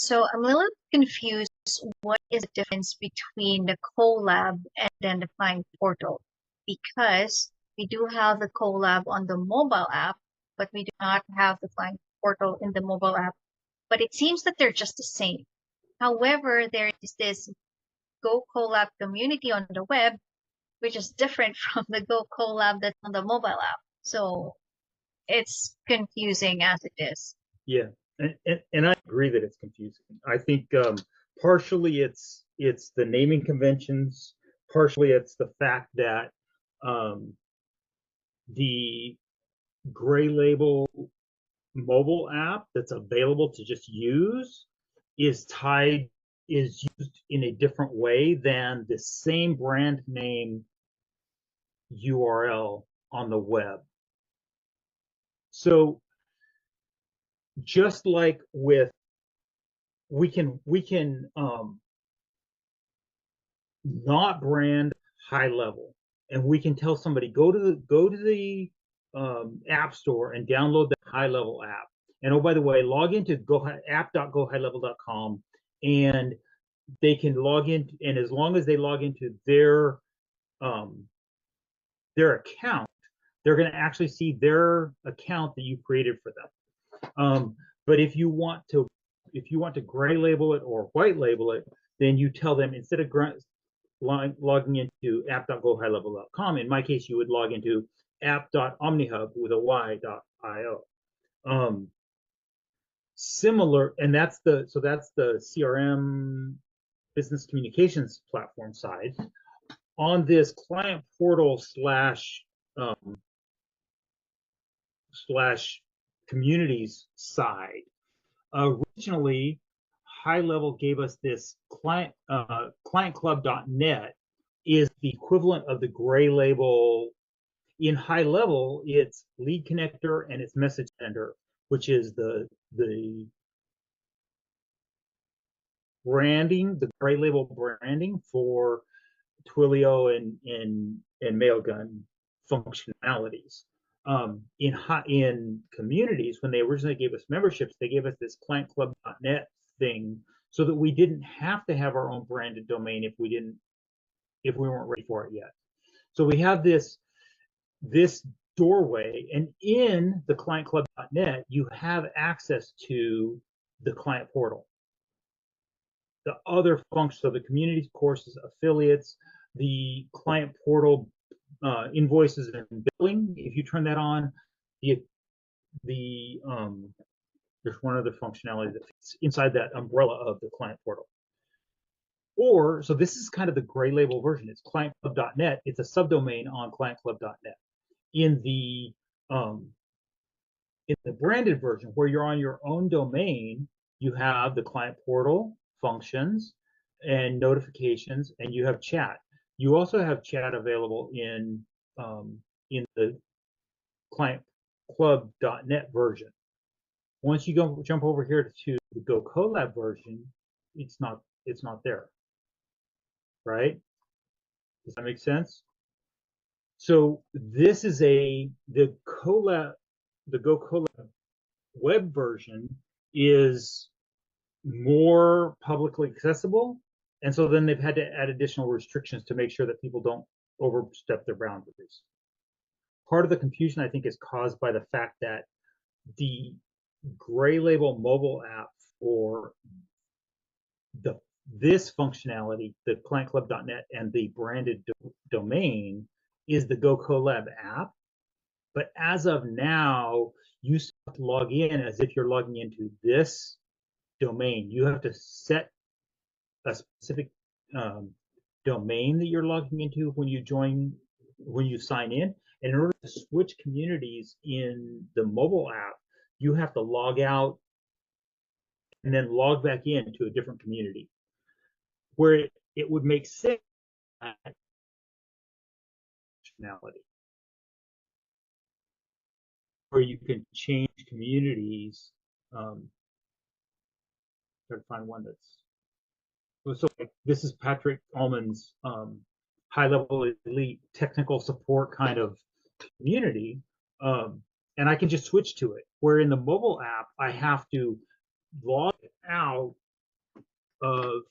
So I'm a little confused. What is the difference between the Kollab and then the client portal? Because we do have the Kollab on the mobile app, but we do not have the client portal in the mobile app. But it seems that they're just the same. However, there is this GoKollab community on the web, which is different from the GoKollab that's on the mobile app. So it's confusing as it is. Yeah, and I agree that it's confusing. I think partially it's the naming conventions, partially it's the fact that the Gray Label mobile app that's available to just use is used in a different way than the same brand name URL on the web. So just like with we can not brand HighLevel, and we can tell somebody go to the app store and download the HighLevel app. And oh, by the way, log into app.gohighlevel.com, and they can log in. And as long as they log into their account, they're going to actually see their account that you created for them. But if you want to gray label it or white label it, then you tell them instead of logging into app.gohighlevel.com, in my case, you would log into app.omnihub with a y.io. Similar, and that's the CRM business communications platform side. On this client portal slash communities side, originally HighLevel gave us this ClientClub.net is the equivalent of the Gray Label. In HighLevel, it's lead connector and it's message sender, which is the branding, the Gray Label branding for Twilio and Mailgun functionalities. In communities, when they originally gave us memberships, they gave us this ClientClub.net thing so that we didn't have to have our own branded domain if we weren't ready for it yet. So we have this doorway, and in the ClientClub.net, you have access to the client portal, the other functions of the communities, courses, affiliates, the client portal, invoices and billing. If you turn that on, there's one other functionality that fits inside that umbrella of the client portal. So this is kind of the Gray Label version. It's ClientClub.net. It's a subdomain on ClientClub.net. In the branded version, where you're on your own domain, you have the client portal functions and notifications, and you have chat. You also have chat available in the ClientClub.net version. Once you jump over here to the GoKollab version, it's not there, right? Does that make sense? So this is the GoKollab web version is more publicly accessible, and so then they've had to add additional restrictions to make sure that people don't overstep their boundaries. Part of the confusion, I think, is caused by the fact that the Gray Label mobile app for this functionality, the ClientClub.net and the branded domain, is the GoKollab app. But as of now, you have to log in as if you're logging into this domain. You have to set a specific domain that you're logging into when you sign in. And in order to switch communities in the mobile app, you have to log out and then log back in to a different community, where it would make sense functionality, where you can change communities. Try to find one that's so. This is Patrick Ullman's HighLevel elite technical support kind of community, and I can just switch to it. Where in the mobile app, I have to log out of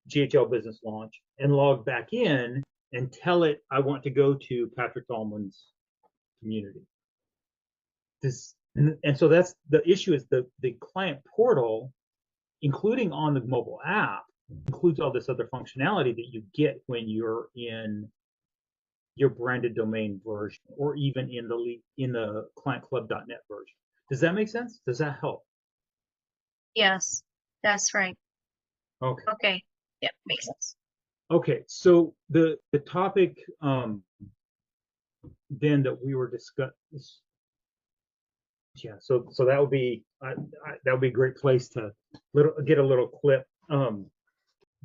GHL Business Launch and log back in and tell it I want to go to Patrick Dahlman's community. And so that's the issue, is the client portal, including on the mobile app, includes all this other functionality that you get when you're in your branded domain version, or even in the ClientClub.net version. Does that make sense? Does that help? Yes, that's right. Okay. Okay. Yeah, makes sense. Okay, so the topic then that we were discussing, yeah. So that would be a great place to get a little clip.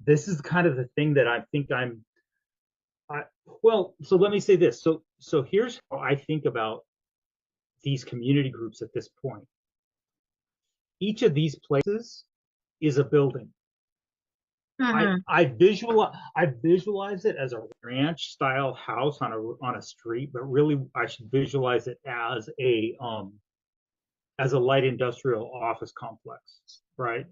This is kind of the thing that I think well, so let me say this. So here's how I think about these community groups at this point. Each of these places is a building. I visualize it as a ranch style house on a street, but really I should visualize it as a light industrial office complex, right?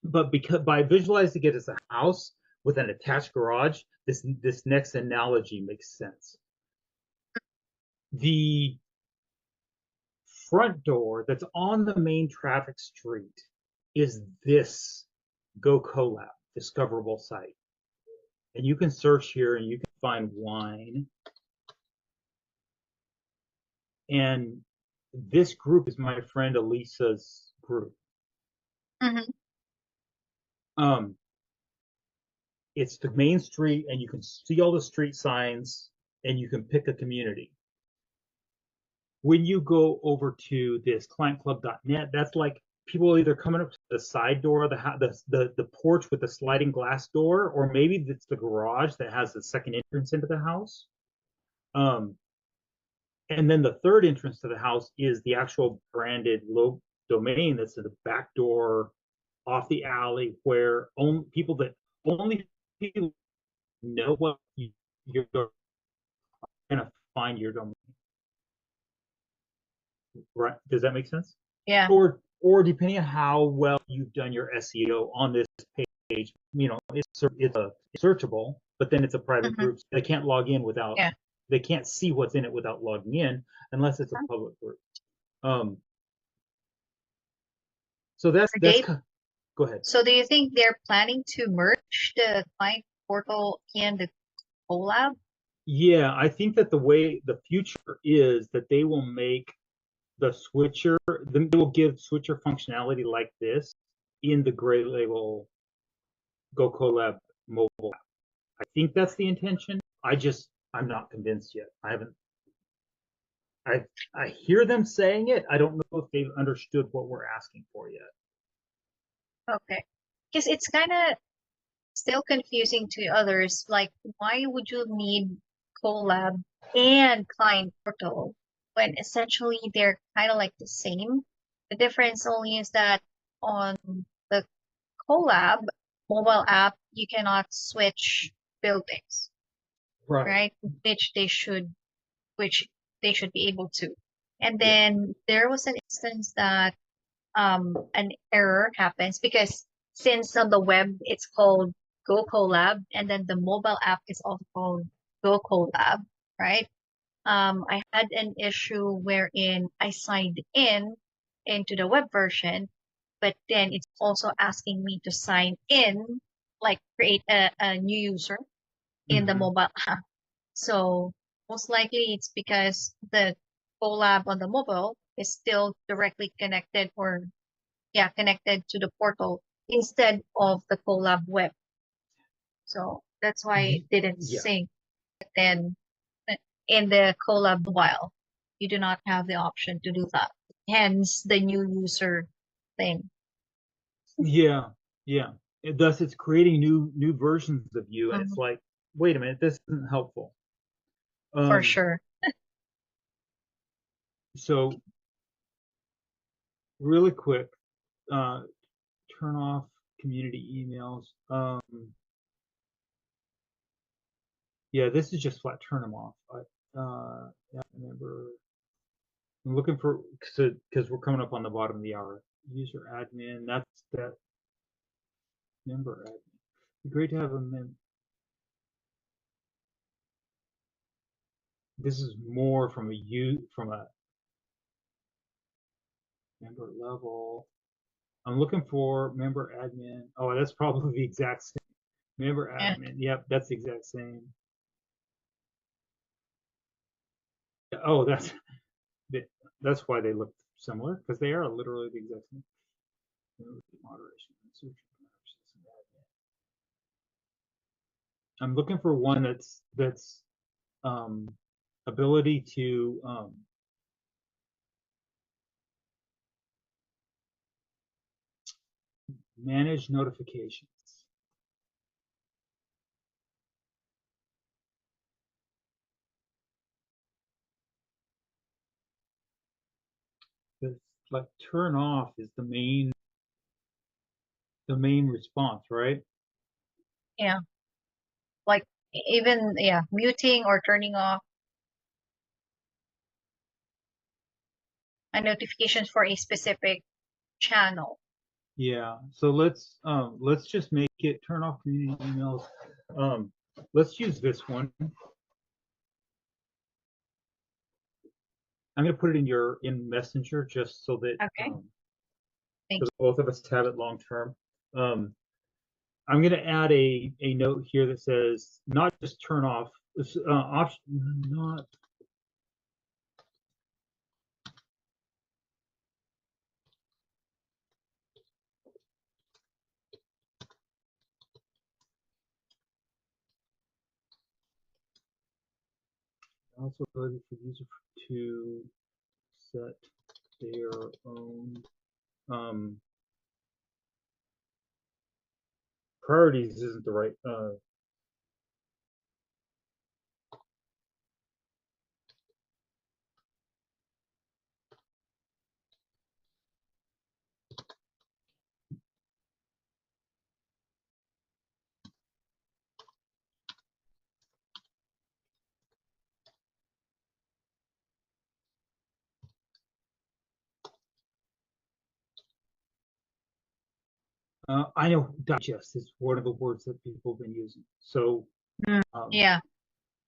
But because by visualizing it as a house with an attached garage, this next analogy makes sense. The front door that's on the main traffic street is this GoKollab discoverable site. And you can search here and you can find wine. And this group is my friend Elisa's group. It's the main street, and you can see all the street signs, and you can pick a community. When you go over to this ClientClub.net, that's like people either coming up to the side door of the porch with the sliding glass door, or maybe it's the garage that has the second entrance into the house. And then the third entrance to the house is the actual branded low domain that's at the back door off the alley, where only people know what you're gonna find your domain. Right? Does that make sense? Yeah. Or depending on how well you've done your SEO on this page, it's searchable, but then it's a private group. So they can't log in without. Yeah. They can't see what's in it without logging in, unless it's a public group. So that's go ahead. So do you think they're planning to merge the client portal and the Kollab? Yeah, I think that the future is that they will make the switcher, they will give switcher functionality like this in the gray label GoKollab mobile app. I think that's the intention. I'm not convinced yet. I hear them saying it. I don't know if they've understood what we're asking for yet. Okay. Because it's kind of still confusing to others. Like, why would you need Kollab and client portal when essentially they're kind of like the same? The difference only is that on the Kollab mobile app, you cannot switch buildings, right? Which they should be able to. And then there was an instance that an error happens because since on the web it's called GoKollab, and then the mobile app is also called GoKollab, right? I had an issue wherein I signed into the web version, but then it's also asking me to sign in, like create a new user in the mobile app. So most likely it's because the Kollab on the mobile is still directly connected connected to the portal instead of the Kollab web. So that's why it didn't sync. But then in the Kollab mobile, you do not have the option to do that. Hence the new user thing. Yeah. Thus, it's creating new versions of you, and it's like, wait a minute, this isn't helpful. For sure. So, really quick, turn off community emails. Yeah, this is just flat turn them off. Yeah, remember, I'm looking for, because we're coming up on the bottom of the hour. User admin, that's that. member admin. It'd be great to have a This is more from a member level. I'm looking for member admin. Oh, that's probably the exact same. Member Yeah. admin. Yep, that's the exact same. Oh, that's why they look similar, because they are literally the exact same. Moderation, search, I'm looking for one that's ability to manage notifications. Because like turn off is the main response, right? Yeah. Like even, yeah, muting or turning off a notifications for a specific channel. Yeah. So let's just make it turn off community emails. Let's use this one. I'm going to put it in Messenger just so that Okay. so that both of us have it long term. I'm going to add a note here that says not just turn off option, not. Also ability for the user to set their own priorities isn't the right I know digest is one of the words that people have been using. So Yeah.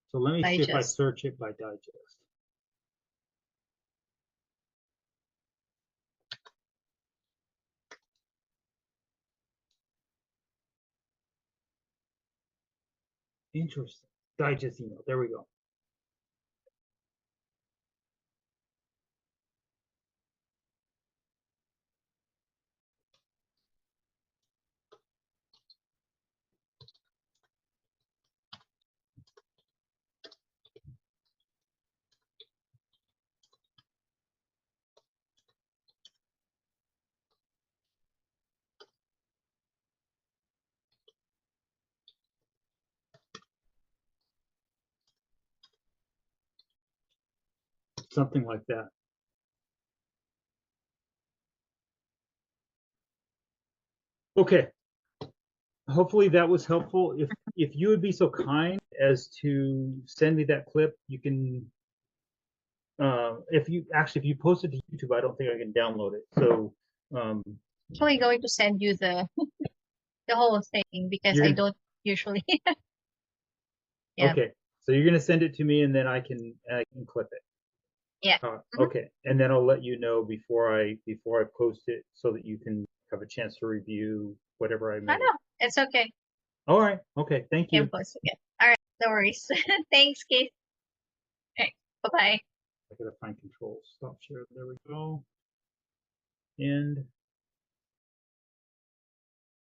So let me see if I Digest. search it by digest. Interesting. Digest email. There we go. Something like that. Okay. Hopefully that was helpful. If you would be so kind as to send me that clip, you can. If you post it to YouTube, I don't think I can download it. So. Actually going to send you the whole thing because I don't usually. Yeah. Okay. So you're gonna send it to me, and then I can clip it. Yeah. Okay, and then I'll let you know before I post it so that you can have a chance to review whatever I I made. know. It's okay. All right. Okay. Thank you. Can post again. All right. No worries. Thanks, Keith. Okay. Bye-bye. I gotta find control. Stop share. There we go. And